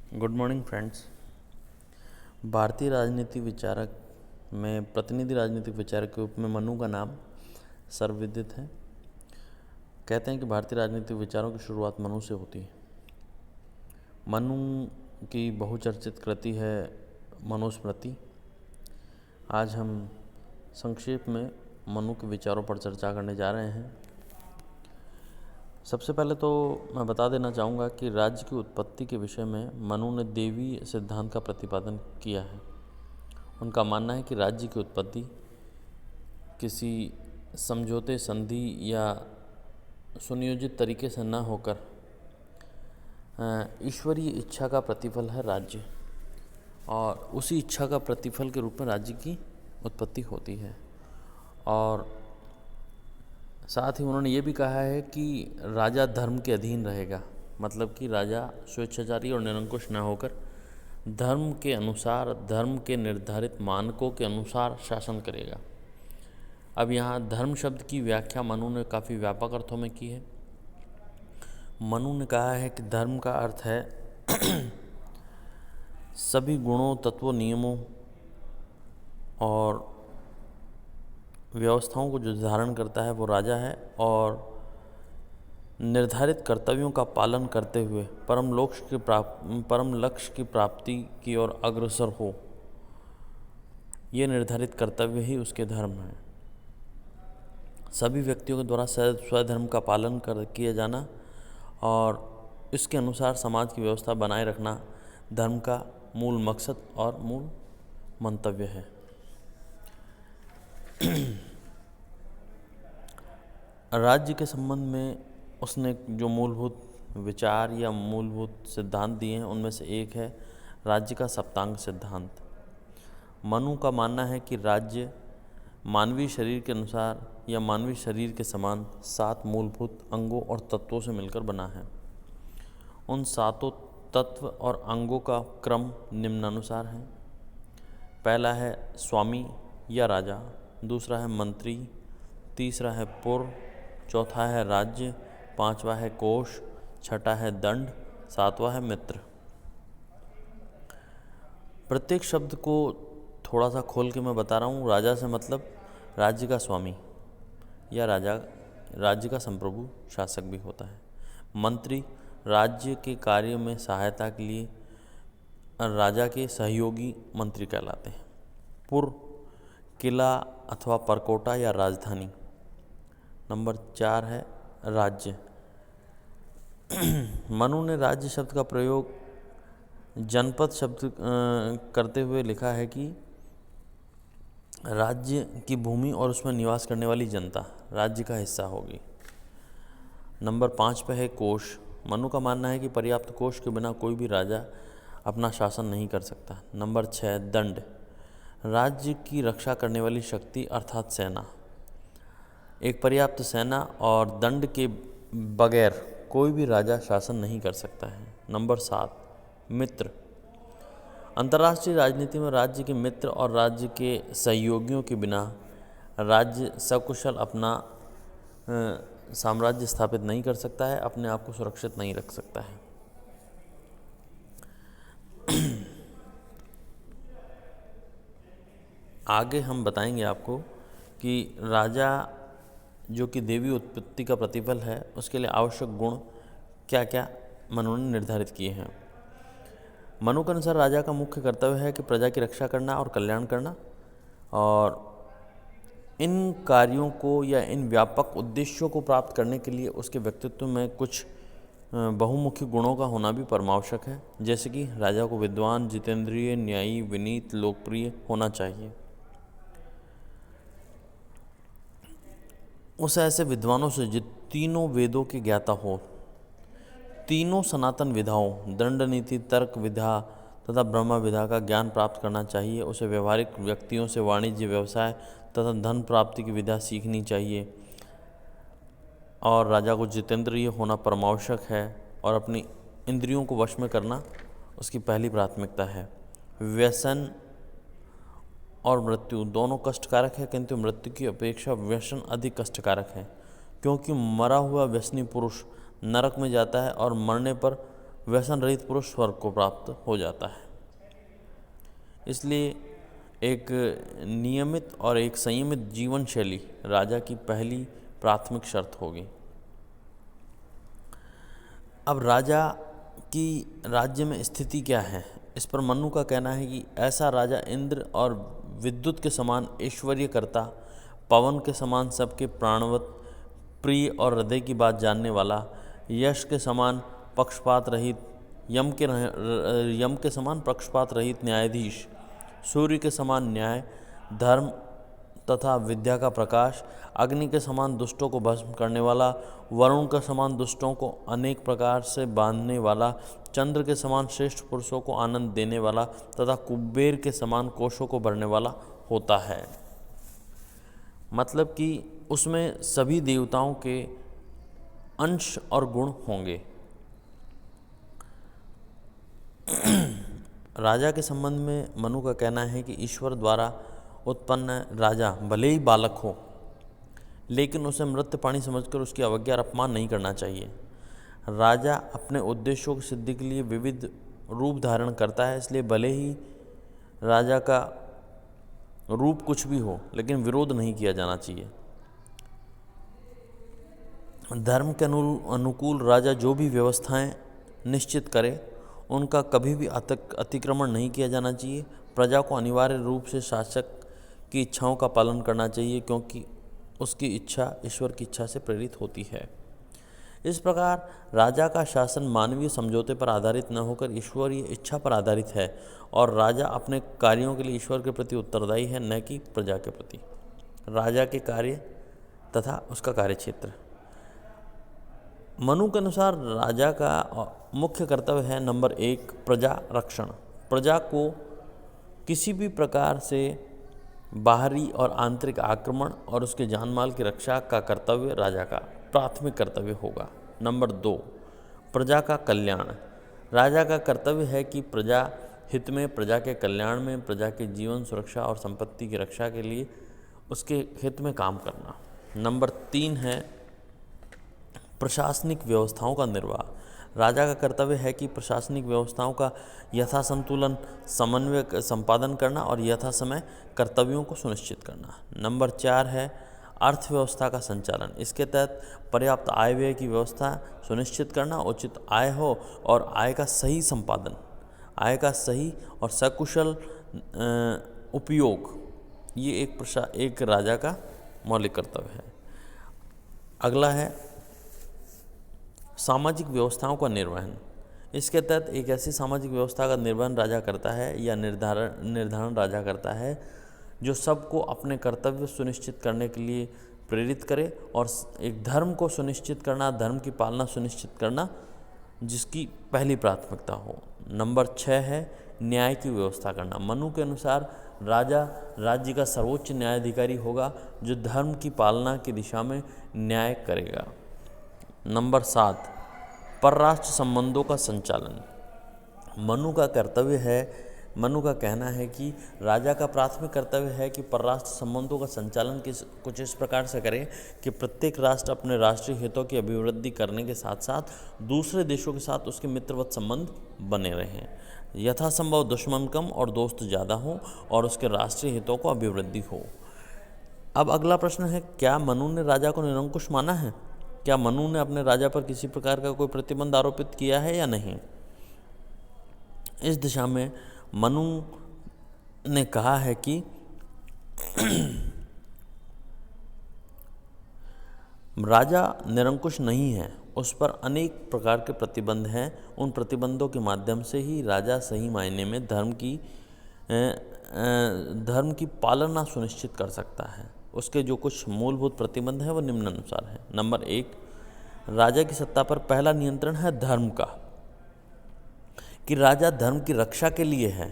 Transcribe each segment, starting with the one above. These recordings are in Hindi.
Good morning friends. भारतीय राजनीति विचारक में प्रतिनिधि राजनीतिक विचारक के रूप में मनु का नाम सर्वविदित है। कहते हैं कि भारतीय राजनीतिक विचारों की शुरुआत मनु से होती है। मनु की बहुचर्चित कृति है मनुस्मृति। आज हम संक्षेप में मनु के विचारों पर चर्चा करने जा रहे हैं। सबसे पहले तो मैं बता देना चाहूँगा कि राज्य की उत्पत्ति के विषय में मनु ने देवी सिद्धांत का प्रतिपादन किया है। उनका मानना है कि राज्य की उत्पत्ति किसी समझौते, संधि या सुनियोजित तरीके से न होकर ईश्वरीय इच्छा का प्रतिफल है राज्य, और उसी इच्छा का प्रतिफल के रूप में राज्य की उत्पत्ति होती है। और साथ ही उन्होंने ये भी कहा है कि राजा धर्म के अधीन रहेगा, मतलब कि राजा स्वेच्छाचारी और निरंकुश न होकर धर्म के अनुसार, धर्म के निर्धारित मानकों के अनुसार शासन करेगा। अब यहाँ धर्म शब्द की व्याख्या मनु ने काफ़ी व्यापक अर्थों में की है। मनु ने कहा है कि धर्म का अर्थ है सभी गुणों, तत्वों, नियमों और व्यवस्थाओं को जो धारण करता है वो राजा है, और निर्धारित कर्तव्यों का पालन करते हुए परम लक्ष्य की प्राप्ति की ओर अग्रसर हो। ये निर्धारित कर्तव्य ही उसके धर्म है। सभी व्यक्तियों के द्वारा स्वधर्म का पालन किया जाना और इसके अनुसार समाज की व्यवस्था बनाए रखना धर्म का मूल मकसद और मूल मंतव्य है। राज्य के संबंध में उसने जो मूलभूत विचार या मूलभूत सिद्धांत दिए हैं उनमें से एक है राज्य का सप्तांग सिद्धांत। मनु का मानना है कि राज्य मानवीय शरीर के अनुसार या मानवीय शरीर के समान 7 मूलभूत अंगों और तत्वों से मिलकर बना है। उन 7 तत्व और अंगों का क्रम निम्नानुसार है। पहला है स्वामी या राजा, दूसरा है मंत्री, तीसरा है पुर, चौथा है राज्य, 5वां है कोष, 6ठा है दंड, 7वां है मित्र। प्रत्येक शब्द को थोड़ा सा खोल के मैं बता रहा हूँ। राजा से मतलब राज्य का स्वामी या राज्य का संप्रभु शासक भी होता है। मंत्री राज्य के कार्य में सहायता के लिए राजा के सहयोगी मंत्री कहलाते हैं। पुर किला अथवा परकोटा या राजधानी। नंबर 4 है राज्य। मनु ने राज्य शब्द का प्रयोग जनपद शब्द करते हुए लिखा है कि राज्य की भूमि और उसमें निवास करने वाली जनता राज्य का हिस्सा होगी। नंबर 5 पे है कोष। मनु का मानना है कि पर्याप्त कोष के बिना कोई भी राजा अपना शासन नहीं कर सकता। नंबर 6 दंड। राज्य की रक्षा करने वाली शक्ति अर्थात सेना। एक पर्याप्त सेना और दंड के बगैर कोई भी राजा शासन नहीं कर सकता है। नंबर 7 मित्र। अंतर्राष्ट्रीय राजनीति में राज्य के मित्र और राज्य के सहयोगियों के बिना राज्य सकुशल अपना साम्राज्य स्थापित नहीं कर सकता है, अपने आप को सुरक्षित नहीं रख सकता है। आगे हम बताएंगे आपको कि राजा जो कि देवी उत्पत्ति का प्रतिफल है उसके लिए आवश्यक गुण क्या क्या मनु ने निर्धारित किए हैं। मनु के अनुसार राजा का मुख्य कर्तव्य है कि प्रजा की रक्षा करना और कल्याण करना, और इन कार्यों को या इन व्यापक उद्देश्यों को प्राप्त करने के लिए उसके व्यक्तित्व में कुछ बहुमुखी गुणों का होना भी परमावश्यक है। जैसे कि राजा को विद्वान, जितेंद्रिय, न्यायी, विनीत, लोकप्रिय होना चाहिए। उसे ऐसे विद्वानों से जो तीनों वेदों के ज्ञाता हो, तीनों सनातन विधाओं दंड नीति, तर्क विधा तथा ब्रह्म विधा का ज्ञान प्राप्त करना चाहिए। उसे व्यवहारिक व्यक्तियों से वाणिज्य, व्यवसाय तथा धन प्राप्ति की विधा सीखनी चाहिए। और राजा को जितेंद्रिय होना परमावश्यक है, और अपनी इंद्रियों को वश में करना उसकी पहली प्राथमिकता है। व्यसन और मृत्यु दोनों कष्टकारक है, किंतु मृत्यु की अपेक्षा व्यसन अधिक कष्टकारक है, क्योंकि मरा हुआ व्यसनी पुरुष नरक में जाता है और मरने पर व्यसन रहित पुरुष स्वर्ग को प्राप्त हो जाता है। इसलिए एक नियमित और एक संयमित जीवन शैली राजा की पहली प्राथमिक शर्त होगी। अब राजा की राज्य में स्थिति क्या है, इस पर मनु का कहना है कि ऐसा राजा इंद्र और विद्युत के समान ऐश्वर्य करता, पवन के समान सबके प्राणवत, प्रिय और हृदय की बात जानने वाला, यश के समान पक्षपात रहित, यम के समान पक्षपात रहित न्यायाधीश, सूर्य के समान न्याय, धर्म तथा विद्या का प्रकाश, अग्नि के समान दुष्टों को भस्म करने वाला, वरुण के समान दुष्टों को अनेक प्रकार से बांधने वाला, चंद्र के समान श्रेष्ठ पुरुषों को आनंद देने वाला तथा कुबेर के समान कोषों को भरने वाला होता है। मतलब कि उसमें सभी देवताओं के अंश और गुण होंगे। राजा के संबंध में मनु का कहना है कि ईश्वर द्वारा उत्पन्न राजा भले ही बालक हो, लेकिन उसे मृत पानी समझकर उसकी अवज्ञा और अपमान नहीं करना चाहिए। राजा अपने उद्देश्यों की सिद्धि के लिए विविध रूप धारण करता है, इसलिए भले ही राजा का रूप कुछ भी हो, लेकिन विरोध नहीं किया जाना चाहिए। धर्म के अनुकूल राजा जो भी व्यवस्थाएं निश्चित करे, उनका कभी भी अतिक्रमण नहीं किया जाना चाहिए। प्रजा को अनिवार्य रूप से शासक की इच्छाओं का पालन करना चाहिए, क्योंकि उसकी इच्छा ईश्वर की इच्छा से प्रेरित होती है। इस प्रकार राजा का शासन मानवीय समझौते पर आधारित न होकर ईश्वरीय इच्छा पर आधारित है, और राजा अपने कार्यों के लिए ईश्वर के प्रति उत्तरदायी है, न कि प्रजा के प्रति। राजा के कार्य तथा उसका कार्यक्षेत्र। मनु के अनुसार राजा का मुख्य कर्तव्य है नंबर 1 प्रजा रक्षण। प्रजा को किसी भी प्रकार से बाहरी और आंतरिक आक्रमण और उसके जान माल की रक्षा का कर्तव्य राजा का प्राथमिक कर्तव्य होगा। नंबर 2 प्रजा का कल्याण। राजा का कर्तव्य है कि प्रजा हित में, प्रजा के कल्याण में, प्रजा के जीवन सुरक्षा और संपत्ति की रक्षा के लिए उसके हित में काम करना। नंबर 3 है प्रशासनिक व्यवस्थाओं का निर्वाह। राजा का कर्तव्य है कि प्रशासनिक व्यवस्थाओं का यथा संतुलन, समन्वय, संपादन करना और यथा समय कर्तव्यों को सुनिश्चित करना। नंबर 4 है अर्थव्यवस्था का संचालन। इसके तहत पर्याप्त आय व्यय की व्यवस्था सुनिश्चित करना, उचित आय हो और आय का सही संपादन, आय का सही और सकुशल उपयोग, ये एक राजा का मौलिक कर्तव्य है। अगला है सामाजिक व्यवस्थाओं का निर्वहन। इसके तहत एक ऐसी सामाजिक व्यवस्था का निर्वहन राजा करता है या निर्धारण राजा करता है जो सबको अपने कर्तव्य सुनिश्चित करने के लिए प्रेरित करे, और एक धर्म को सुनिश्चित करना, धर्म की पालना सुनिश्चित करना, जिसकी पहली प्राथमिकता हो। नंबर 6 है न्याय की व्यवस्था करना। मनु के अनुसार राजा राज्य का सर्वोच्च न्यायाधिकारी होगा, जो धर्म की पालना की दिशा में न्याय करेगा। नंबर 7 परराष्ट्र संबंधों का संचालन। मनु का कहना है कि राजा का प्राथमिक कर्तव्य है कि परराष्ट्र संबंधों का संचालन कुछ इस प्रकार से करे कि प्रत्येक राष्ट्र अपने राष्ट्रीय हितों की अभिवृद्धि करने के साथ साथ दूसरे देशों के साथ उसके मित्रवत संबंध बने रहें, यथासंभव दुश्मन कम और दोस्त ज़्यादा हों, और उसके राष्ट्रीय हितों को अभिवृद्धि हो। अब अगला प्रश्न है, क्या मनु ने राजा को निरंकुश माना है? क्या मनु ने अपने राजा पर किसी प्रकार का कोई प्रतिबंध आरोपित किया है या नहीं? इस दिशा में मनु ने कहा है कि राजा निरंकुश नहीं है, उस पर अनेक प्रकार के प्रतिबंध हैं। उन प्रतिबंधों के माध्यम से ही राजा सही मायने में धर्म की पालना सुनिश्चित कर सकता है। उसके जो कुछ मूलभूत प्रतिबंध हैं वो निम्नानुसार हैं। नंबर 1 राजा की सत्ता पर पहला नियंत्रण है धर्म का, कि राजा धर्म की रक्षा के लिए है,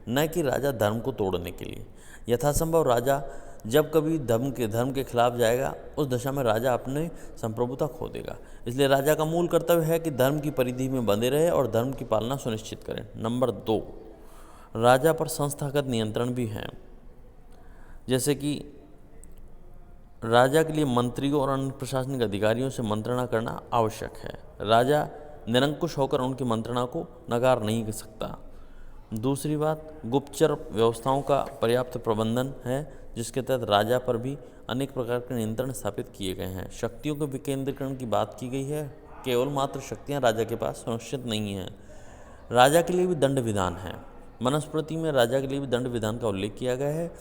न कि राजा धर्म को तोड़ने के लिए। यथासंभव राजा जब कभी धर्म के खिलाफ जाएगा, उस दशा में राजा अपने संप्रभुता खो देगा। इसलिए राजा का मूल कर्तव्य है कि धर्म की परिधि में बंधे रहे और धर्म की पालना सुनिश्चित करें। नंबर 2 राजा पर संस्थागत नियंत्रण भी है, जैसे कि राजा के लिए मंत्रियों और अन्य प्रशासनिक अधिकारियों से मंत्रणा करना आवश्यक है। राजा निरंकुश होकर उनकी मंत्रणा को नकार नहीं कर सकता। दूसरी बात, गुप्तचर व्यवस्थाओं का पर्याप्त प्रबंधन है, जिसके तहत राजा पर भी अनेक प्रकार के नियंत्रण स्थापित किए गए हैं। शक्तियों के विकेंद्रीकरण की बात की गई है, केवल मात्र शक्तियां राजा के पास सुनिश्चित नहीं हैं। राजा के लिए भी दंड विधान है। मनुस्मृति में राजा के लिए भी दंड विधान का उल्लेख किया गया है।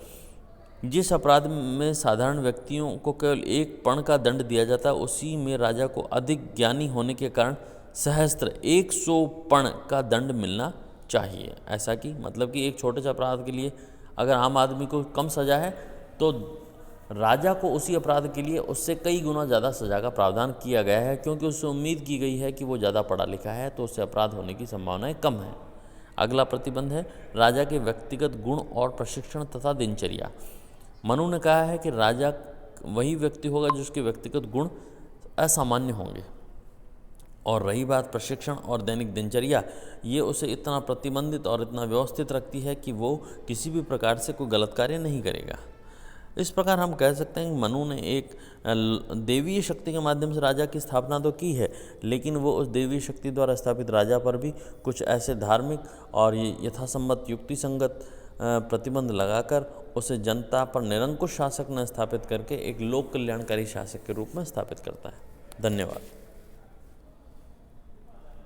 जिस अपराध में साधारण व्यक्तियों को केवल एक पण का दंड दिया जाता है, उसी में राजा को अधिक ज्ञानी होने के कारण सहस्त्र 100 पण का दंड मिलना चाहिए। ऐसा कि मतलब कि एक छोटे से अपराध के लिए अगर आम आदमी को कम सजा है, तो राजा को उसी अपराध के लिए उससे कई गुना ज़्यादा सजा का प्रावधान किया गया है, क्योंकि उससे उम्मीद की गई है कि वो ज़्यादा पढ़ा लिखा है, तो उससे अपराध होने की संभावनाएं कम है। अगला प्रतिबंध है राजा के व्यक्तिगत गुण और प्रशिक्षण तथा दिनचर्या। मनु ने कहा है कि राजा वही व्यक्ति होगा जिसके व्यक्तिगत गुण असामान्य होंगे। और रही बात प्रशिक्षण और दैनिक दिनचर्या, ये उसे इतना प्रतिबंधित और इतना व्यवस्थित रखती है कि वो किसी भी प्रकार से कोई गलत कार्य नहीं करेगा। इस प्रकार हम कह सकते हैं कि मनु ने एक देवीय शक्ति के माध्यम से राजा की स्थापना तो की है, लेकिन वो उस देवीय शक्ति द्वारा स्थापित राजा पर भी कुछ ऐसे धार्मिक और यथासंगत युक्ति संगत प्रतिबंध लगाकर उसे जनता पर निरंकुश शासक न स्थापित करके एक लोक कल्याणकारी शासक के रूप में स्थापित करता है। धन्यवाद।